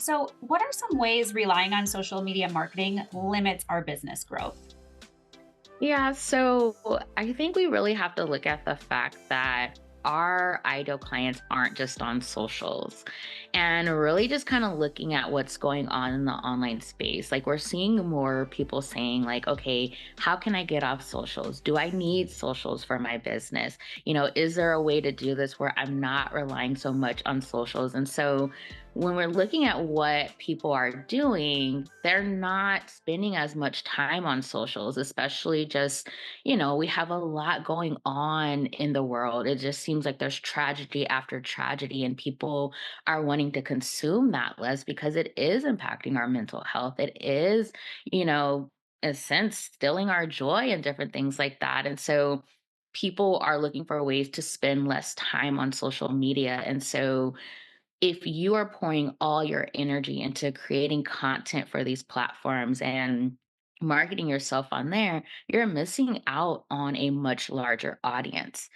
So, what are some ways relying on social media marketing limits our business growth? Yeah, so I think we really have to look at the fact that our ideal clients aren't just on socials and really just kind of looking at what's going on in the online space. Like we're seeing more people saying like, okay, how can I get off socials? Do I need socials for my business? Is there a way to do this where I'm not relying so much on socials? And so when we're looking at what people are doing, they're not spending as much time on socials, especially just, we have a lot going on in the world. It just seems like there's tragedy after tragedy, and people are wanting to consume that less because it is impacting our mental health. It is, you know, in a sense, stealing our joy and different things like that. And so, people are looking for ways to spend less time on social media. And so, if you are pouring all your energy into creating content for these platforms and marketing yourself on there, you're missing out on a much larger audience.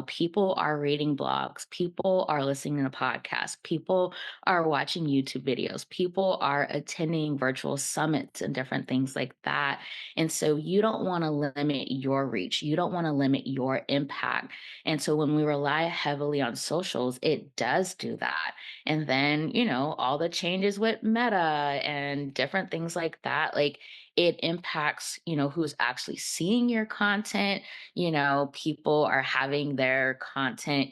People are reading blogs, people are listening to podcasts, people are watching YouTube videos, people are attending virtual summits and different things like that. And so you don't want to limit your reach, you don't want to limit your impact. And so when we rely heavily on socials, it does do that. And then, all the changes with Meta and different things like that, like it impacts, who's actually seeing your content. People are having their content,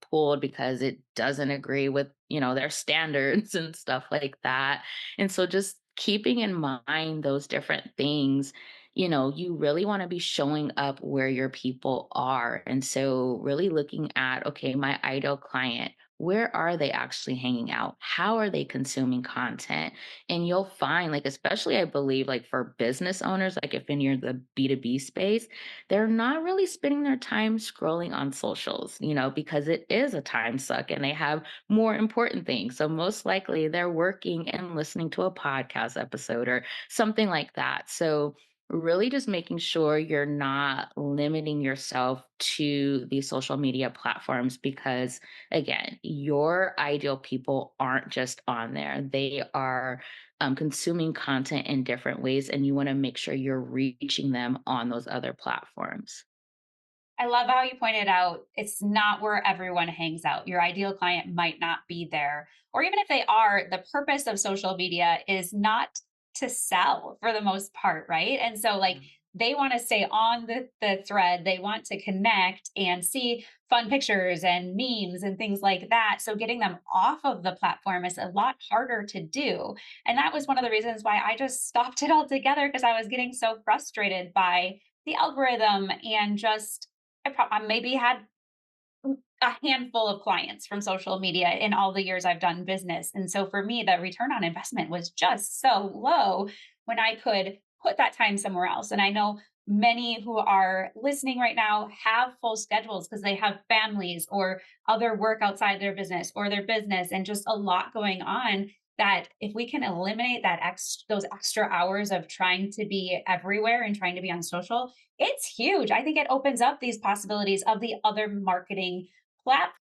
pulled because it doesn't agree with, their standards and stuff like that. And so just keeping in mind those different things, you really want to be showing up where your people are. And so really looking at, okay, my ideal client, where are they actually hanging out? How are they consuming content? And you'll find, like, especially I believe, like for business owners, like if in you're the B2B space, they're not really spending their time scrolling on socials, because it is a time suck and they have more important things. So most likely they're working and listening to a podcast episode or something like that. So really just making sure you're not limiting yourself to these social media platforms because again, your ideal people aren't just on there. They are consuming content in different ways, and you want to make sure you're reaching them on those other platforms. I love how you pointed out it's not where everyone hangs out. Your ideal client might not be there. Or even if they are, the purpose of social media is not to sell for the most part, right? And so, like, they want to stay on the thread, they want to connect and see fun pictures and memes and things like that. So, getting them off of the platform is a lot harder to do. And that was one of the reasons why I just stopped it altogether because I was getting so frustrated by the algorithm and just I maybe had a handful of clients from social media in all the years I've done business. And so for me, the return on investment was just so low when I could put that time somewhere else. And I know many who are listening right now have full schedules because they have families or other work outside their business or their business and just a lot going on that if we can eliminate those extra hours of trying to be everywhere and trying to be on social, it's huge. I think it opens up these possibilities of the other marketing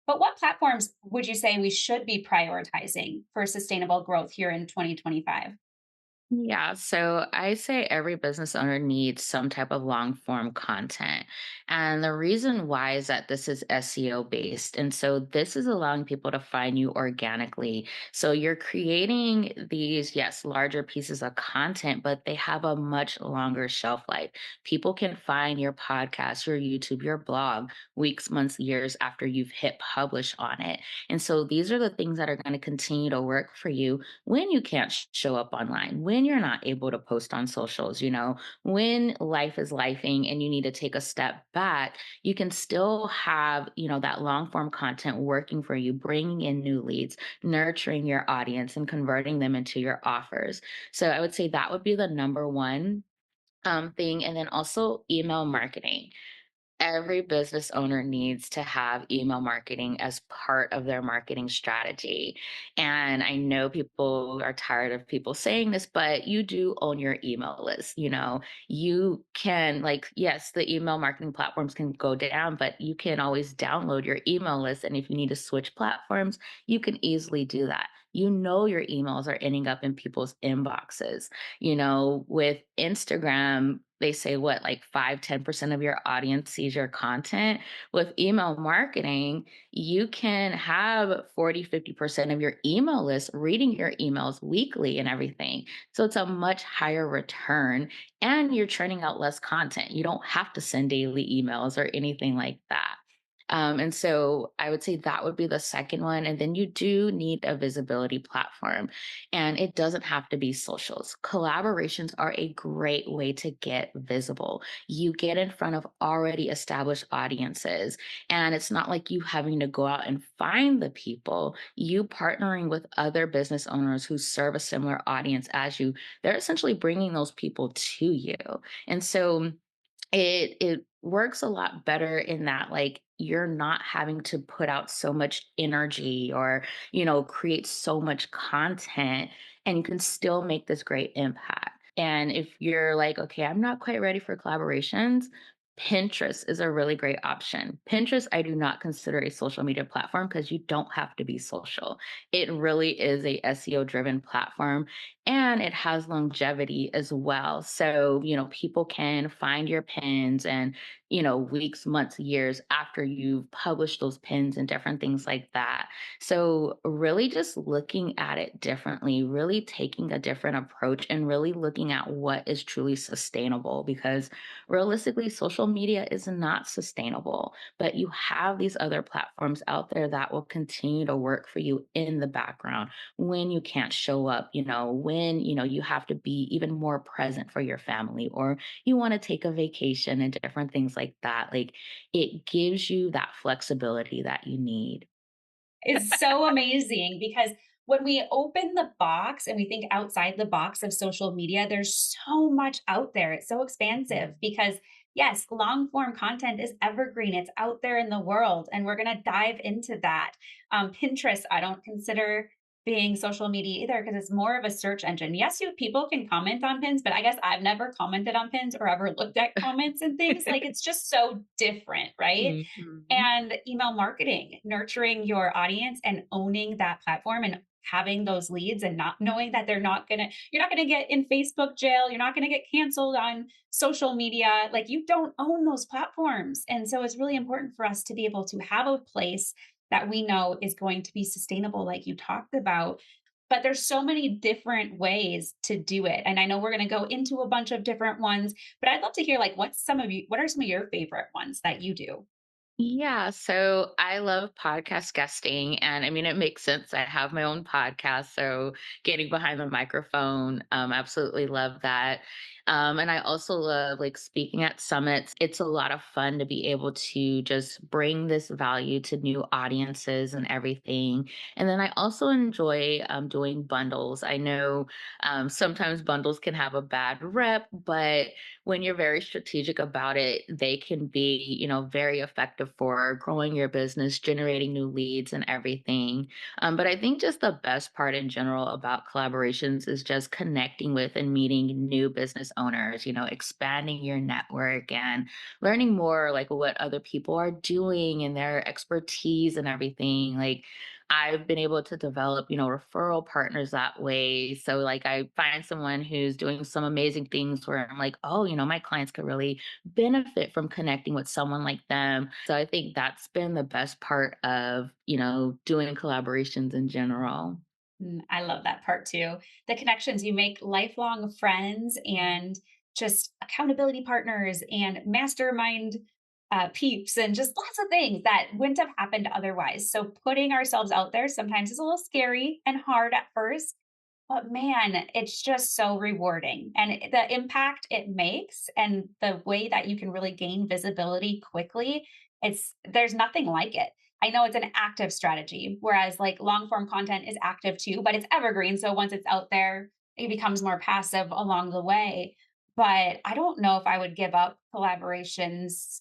but what platforms would you say we should be prioritizing for sustainable growth here in 2025? Yeah, so I say every business owner needs some type of long form content. And the reason why is that this is SEO based. And so this is allowing people to find you organically. So you're creating these, yes, larger pieces of content, but they have a much longer shelf life. People can find your podcast, your YouTube, your blog weeks, months, years after you've hit publish on it. And so these are the things that are going to continue to work for you when you can't show up online, when you're not able to post on socials, when life is lifing and you need to take a step back, you can still have, that long form content working for you, bringing in new leads, nurturing your audience and converting them into your offers. So I would say that would be the number one thing. And then also email marketing. every business owner needs to have email marketing as part of their marketing strategy. And I know people are tired of people saying this, but you do own your email list. You can, like, yes, the email marketing platforms can go down, but you can always download your email list. And if you need to switch platforms, you can easily do that. Your emails are ending up in people's inboxes. With Instagram, they say what, like 5-10% of your audience sees your content. With email marketing, you can have 40-50% of your email list reading your emails weekly and everything. So it's a much higher return, and you're churning out less content. You don't have to send daily emails or anything like that. And so I would say that would be the second one. And then you do need a visibility platform, and it doesn't have to be socials. Collaborations are a great way to get visible. You get in front of already established audiences, and it's not like you having to go out and find the people. You partnering with other business owners who serve a similar audience as you, they're essentially bringing those people to you. And so it works a lot better in that, like, you're not having to put out so much energy or, create so much content, and you can still make this great impact. And if you're like, okay, I'm not quite ready for collaborations, Pinterest is a really great option. Pinterest, I do not consider a social media platform because you don't have to be social. It really is a SEO driven platform, and it has longevity as well. So, people can find your pins and, weeks, months, years after you've published those pins and different things like that. So, really just looking at it differently, really taking a different approach, and really looking at what is truly sustainable, because realistically, social media is not sustainable, but you have these other platforms out there that will continue to work for you in the background when you can't show up, when, you have to be even more present for your family, or you want to take a vacation and different things like that. Like, it gives you that flexibility that you need. Is so amazing because when we open the box and we think outside the box of social media, there's so much out there. It's so expansive because, yes, long form content is evergreen, it's out there in the world, and we're going to dive into that. Pinterest, I don't consider being social media either because it's more of a search engine. Yes, you people can comment on pins, but I guess I've never commented on pins or ever looked at comments and things. Like, it's just so different, right? Mhm. And email marketing, nurturing your audience and owning that platform and having those leads and not knowing that you're not gonna get in Facebook jail, you're not gonna get canceled on social media. Like, you don't own those platforms. And so it's really important for us to be able to have a place that we know is going to be sustainable, like you talked about. But there's so many different ways to do it. And I know we're gonna go into a bunch of different ones, but I'd love to hear, like, what are some of your favorite ones that you do? Yeah, so I love podcast guesting. And I mean, it makes sense. I have my own podcast. So getting behind the microphone, absolutely love that. And I also love, like, speaking at summits. It's a lot of fun to be able to just bring this value to new audiences and everything. And then I also enjoy doing bundles. I know sometimes bundles can have a bad rep, but when you're very strategic about it, they can be, very effective for growing your business, generating new leads and everything. But I think just the best part in general about collaborations is just connecting with and meeting new business owners, expanding your network and learning more, like, what other people are doing and their expertise and everything. Like, I've been able to develop, referral partners that way. So, like, I find someone who's doing some amazing things where I'm like, oh, my clients could really benefit from connecting with someone like them. So I think that's been the best part of, doing collaborations in general. I love that part too. The connections, you make lifelong friends and just accountability partners and mastermind peeps and just lots of things that wouldn't have happened otherwise. So putting ourselves out there sometimes is a little scary and hard at first, but man, it's just so rewarding. And the impact it makes and the way that you can really gain visibility quickly, there's nothing like it. I know it's an active strategy, whereas like long form content is active too, but it's evergreen. So once it's out there, it becomes more passive along the way. But I don't know if I would give up collaborations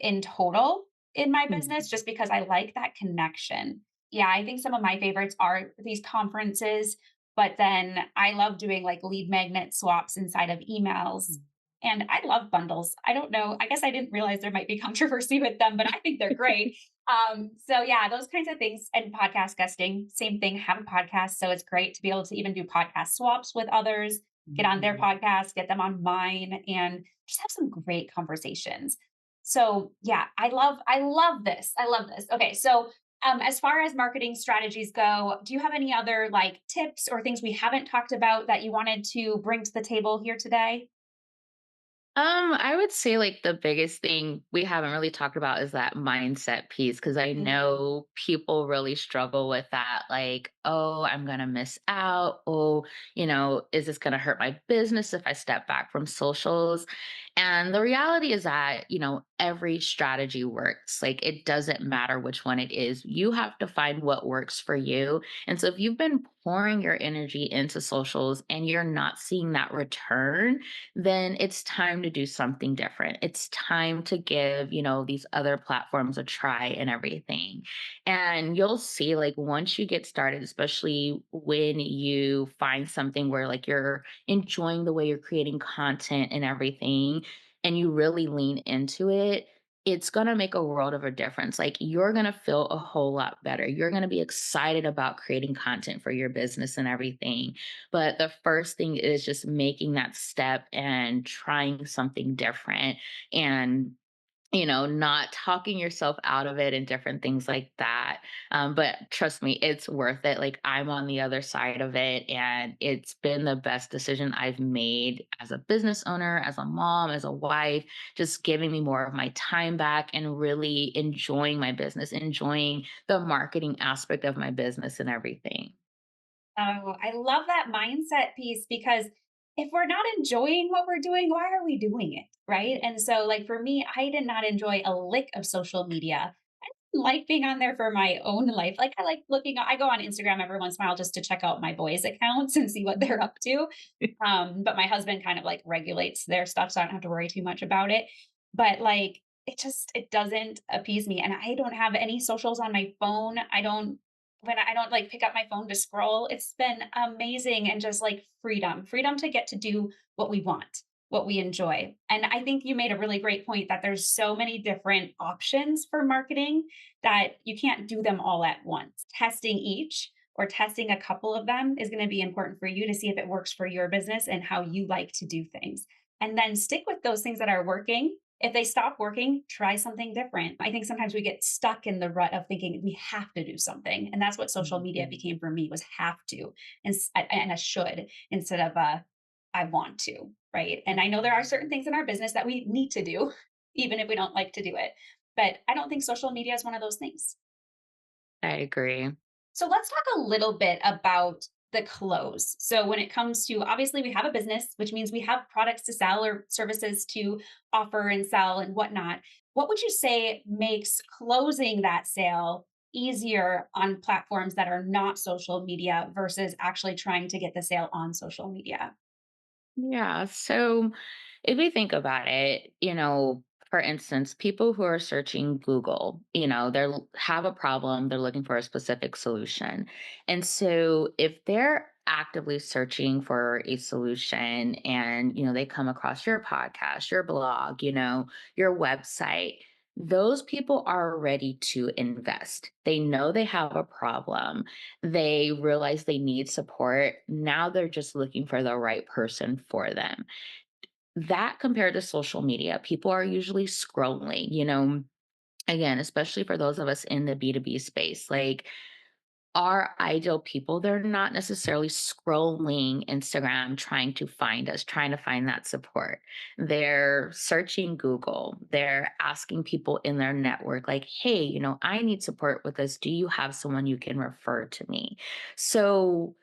in total in my Mhm. business just because I like that connection. Yeah, I think some of my favorites are these conferences, but then I love doing like lead magnet swaps inside of emails. And I love bundles. I don't know. I guess I didn't realize there might be controversy with them, but I think they're great. So yeah, those kinds of things and podcast guesting, same thing, have a podcast. So it's great to be able to even do podcast swaps with others, get on their Mhm. podcast, get them on mine, and just have some great conversations. So yeah, I love this. I love this. Okay, so as far as marketing strategies go, do you have any other like tips or things we haven't talked about that you wanted to bring to the table here today? I would say like the biggest thing we haven't really talked about is that mindset piece because I Mm, know people really struggle with that. Like, oh, I'm gonna miss out. Oh, is this gonna hurt my business if I step back from socials? And the reality is that, every strategy works. Like, it doesn't matter which one it is. You have to find what works for you. And so if you've been pouring your energy into socials and you're not seeing that return, then it's time to do something different. It's time to give, these other platforms a try and everything. And you'll see, like, once you get started, especially when you find something where, like, you're enjoying the way you're creating content and everything, and you really lean into it, it's going to make a world of a difference. Like, you're going to feel a whole lot better. You're going to be excited about creating content for your business and everything. But the first thing is just making that step and trying something different and not talking yourself out of it and different things like that. But trust me, it's worth it. Like, I'm on the other side of it, and it's been the best decision I've made as a business owner, as a mom, as a wife, just giving me more of my time back and really enjoying my business, enjoying the marketing aspect of my business and everything. Oh, I love that mindset piece because if we're not enjoying what we're doing, why are we doing it? Right. And so, like for me, I did not enjoy a lick of social media. I didn't like being on there for my own life. Like, I like looking, I go on Instagram every once in a while just to check out my boys' accounts and see what they're up to. But my husband kind of like regulates their stuff, so I don't have to worry too much about it. But like, it doesn't appease me. And I don't have any socials on my phone. I don't like pick up my phone to scroll. It's been amazing and just like freedom to get to do what we want, what we enjoy. And I think you made a really great point that there's so many different options for marketing that you can't do them all at once. Testing each or testing a couple of them is going to be important for you to see if it works for your business and how you like to do things. And then stick with those things that are working. If they stop working, try something different. I think sometimes we get stuck in the rut of thinking we have to do something. And that's what social media Mhm. became for me was have to and a should instead of a I want to, right? And I know there are certain things in our business that we need to do, even if we don't like to do it. But I don't think social media is one of those things. I agree. So let's talk a little bit about the close. So when it comes to obviously we have a business, which means we have products to sell or services to offer and sell and whatnot. What would you say makes closing that sale easier on platforms that are not social media versus actually trying to get the sale on social media? Yeah. So if we think about it, for instance, people who are searching Google, have a problem, they're looking for a specific solution. And so if they're actively searching for a solution and, they come across your podcast, your blog, your website, those people are ready to invest. They know they have a problem, they realize they need support. Now they're just looking for the right person for them. That compared to social media, people are usually scrolling, again, especially for those of us in the B2B space. Like, our ideal people, they're not necessarily scrolling Instagram trying to find us, trying to find that support. They're searching Google. They're asking people in their network, like, hey, I need support with this. Do you have someone you can refer to me? So,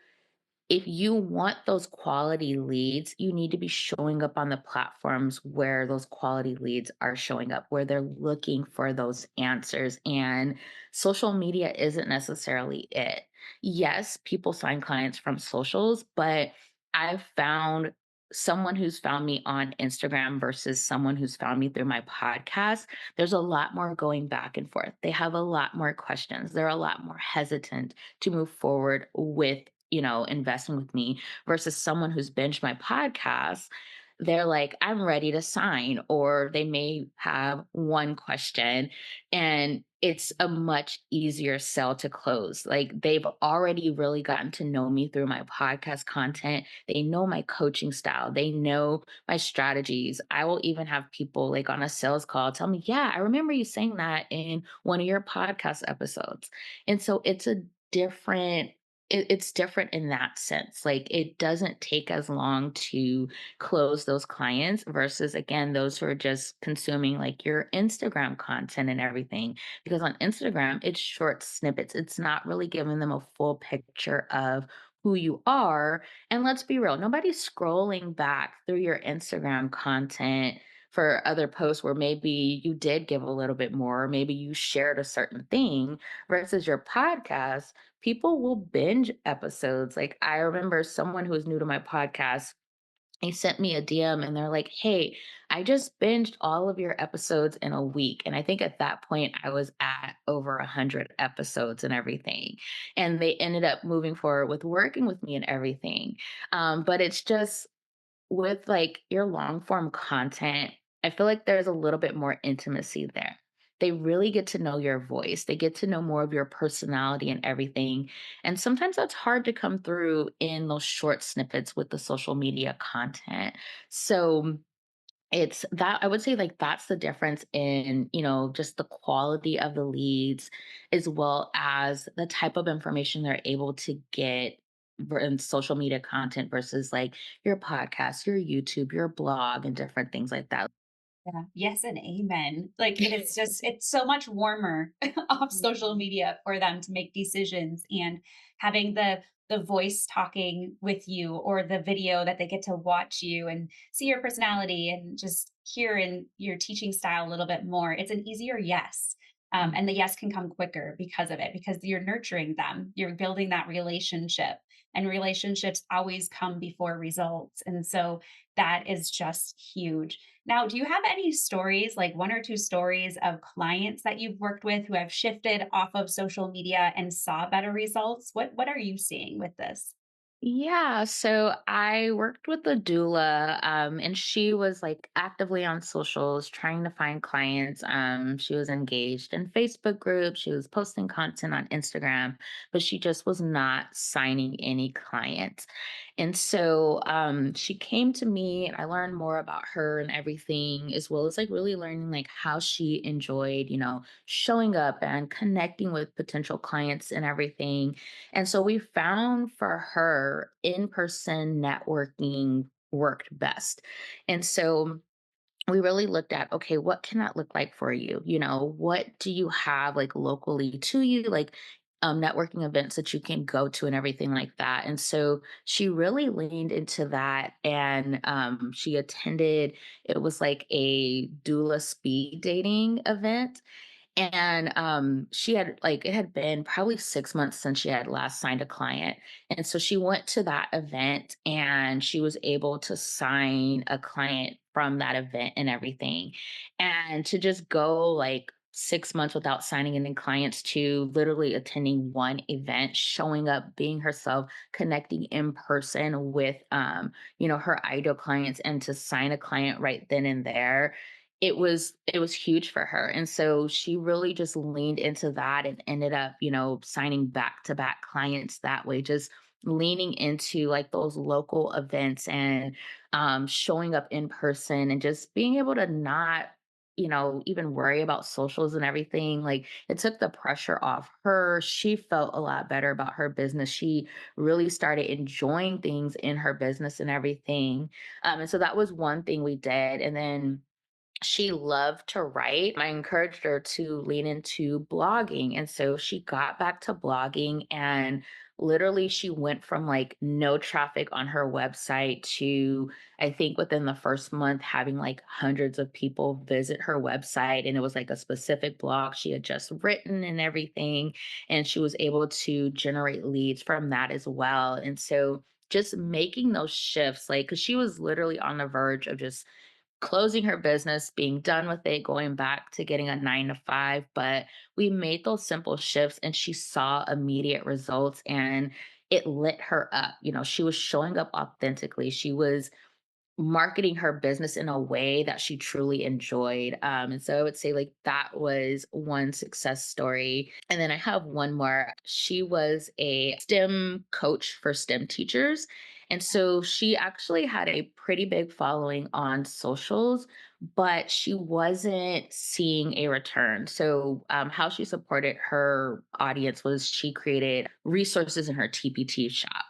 if you want those quality leads, you need to be showing up on the platforms where those quality leads are showing up, where they're looking for those answers. And social media isn't necessarily it. Yes, people find clients from socials, but I've found someone who's found me on Instagram versus someone who's found me through my podcast, there's a lot more going back and forth. They have a lot more questions. They're a lot more hesitant to move forward with, investing with me versus someone who's binged my podcast. They're like, I'm ready to sign, or they may have one question and it's a much easier sell to close. Like they've already really gotten to know me through my podcast content. They know my coaching style. They know my strategies. I will even have people like on a sales call tell me, "Yeah, I remember you saying that in one of your podcast episodes." And so it's different in that sense. Like it doesn't take as long to close those clients versus again those who are just consuming like your Instagram content and everything, because on Instagram it's short snippets. It's not really giving them a full picture of who you are. And let's be real, nobody's scrolling back through your Instagram content for other posts where maybe you did give a little bit more, or maybe you shared a certain thing versus your podcast. People will binge episodes. Like I remember someone who was new to my podcast, they sent me a DM and they're like, "Hey, I just binged all of your episodes in a week." And I think at that point I was at over 100 episodes and everything. And they ended up moving forward with working with me and everything. But it's just with like your long form content, I feel like there's a little bit more intimacy there. They really get to know your voice. They get to know more of your personality and everything. And sometimes that's hard to come through in those short snippets with the social media content. So it's that I would say like that's the difference in, just the quality of the leads as well as the type of information they're able to get in social media content versus like your podcast, your YouTube, your blog, and different things like that. Yeah. Yes, and amen. Like it is just it's so much warmer off social Mhm. media for them to make decisions, and having the voice talking with you, or the video that they get to watch you and see your personality and just hear in your teaching style a little bit more. It's an easier yes. And the yes can come quicker because of it, because you're nurturing them. You're building that relationship, and relationships always come before results. And so that is just huge. Now, do you have any stories, like one or two stories of clients that you've worked with who have shifted off of social media and saw better results? What are you seeing with this? Yeah, so I worked with a doula, and she was like actively on socials trying to find clients. She was engaged in Facebook groups, she was posting content on Instagram, but she just was not signing any clients. And so she came to me, and I learned more about her and everything, as well as like really learning like how she enjoyed, showing up and connecting with potential clients and everything. And so we found for her in person networking worked best. And so we really looked at, okay, what can that look like for you? What do you have like locally to you? Like, networking events that you can go to and everything like that. And so she really leaned into that, and she attended, it was like a doula speed dating event. And she had like it had been probably 6 months since she had last signed a client. And so she went to that event and she was able to sign a client from that event and everything. And to just go like 6 months without signing any clients to literally attending one event, showing up, being herself, connecting in person with her ideal clients, and to sign a client right then and there, it was huge for her. And so she really just leaned into that and ended up, signing back to back clients that way, just leaning into like those local events and showing up in person and just being able to not even worry about socials and everything. Like it took the pressure off her. She felt a lot better about her business. She really started enjoying things in her business and everything. And so that was one thing we did. And then she loved to write. I encouraged her to lean into blogging. And so she got back to blogging, and literally she went from like no traffic on her website to, I think within the first month, having like hundreds of people visit her website. And it was like a specific blog she had just written and everything. And she was able to generate leads from that as well. And so just making those shifts, like, because she was literally on the verge of just closing her business, being done with it, going back to getting a 9 to 5. But we made those simple shifts and she saw immediate results and it lit her up. She was showing up authentically. She was marketing her business in a way that she truly enjoyed. And so I would say like that was one success story. And then I have one more. She was a STEM coach for STEM teachers. And so she actually had a pretty big following on socials, but she wasn't seeing a return. So, how she supported her audience was she created resources in her TPT shop.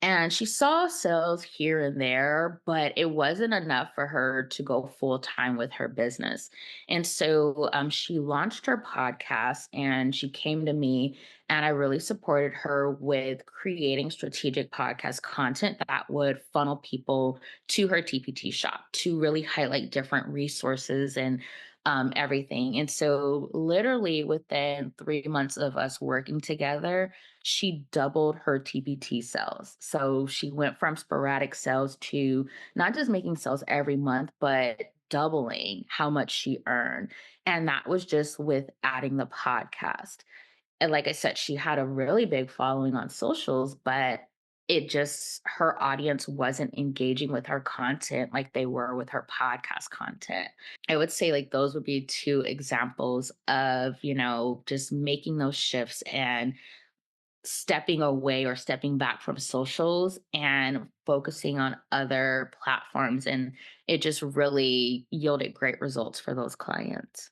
And she saw sales here and there, but it wasn't enough for her to go full time with her business. And so she launched her podcast and she came to me, and I really supported her with creating strategic podcast content that would funnel people to her TPT shop to really highlight different resources and everything. And so, literally within 3 months of us working together, she doubled her TPT sales. So she went from sporadic sales to not just making sales every month, but doubling how much she earned. And that was just with adding the podcast. And like I said, she had a really big following on socials, but her audience wasn't engaging with her content like they were with her podcast content. I would say like those would be two examples of, just making those shifts and stepping away or stepping back from socials and focusing on other platforms. And it just really yielded great results for those clients.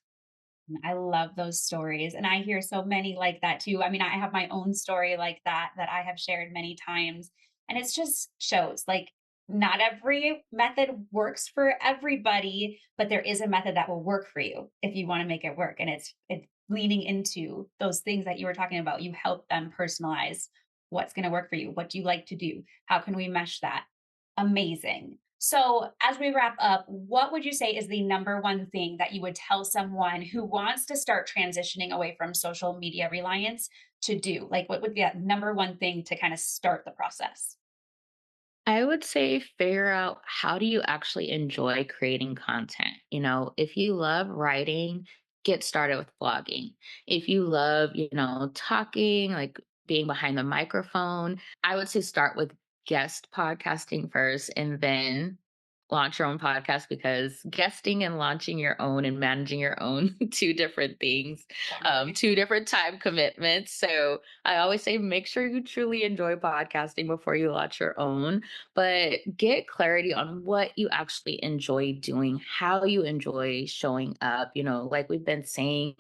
I love those stories. And I hear so many like that too. I mean, I have my own story like that that I have shared many times. And it's just shows like not every method works for everybody, but there is a method that will work for you if you want to make it work. And it's leaning into those things that you were talking about. You help them personalize what's going to work for you. What do you like to do? How can we mesh that? Amazing. So, as we wrap up, what would you say is the number one thing that you would tell someone who wants to start transitioning away from social media reliance to do? Like, what would be that number one thing to kind of start the process? I would say figure out how do you actually enjoy creating content. If you love writing, get started with blogging. If you love, talking, like being behind the microphone, I would say start with guest podcasting first and then launch your own podcast, because guesting and launching your own and managing your own two different things, Definitely. two different time commitments. So I always say make sure you truly enjoy podcasting before you launch your own, but get clarity on what you actually enjoy doing, how you enjoy showing up. Like we've been saying,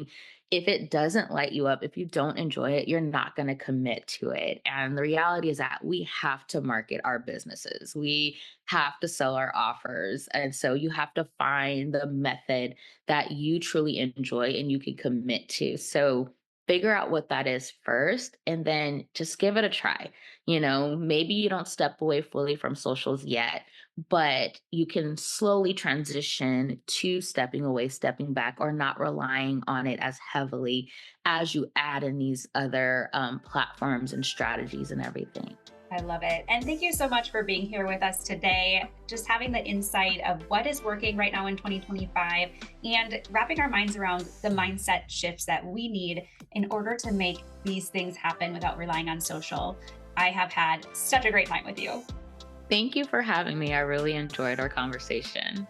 if it doesn't light you up, if you don't enjoy it, you're not going to commit to it. And the reality is that we have to market our businesses. We have to sell our offers. And so you have to find the method that you truly enjoy and you can commit to. So figure out what that is first and then just give it a try. Maybe you don't step away fully from socials yet, but you can slowly transition to stepping away, stepping back, or not relying on it as heavily as you add in these other platforms and strategies and everything. I love it. And thank you so much for being here with us today. Just having the insight of what is working right now in 2025 and wrapping our minds around the mindset shifts that we need in order to make these things happen without relying on social. I have had such a great time with you. Thank you for having me. I really enjoyed our conversation.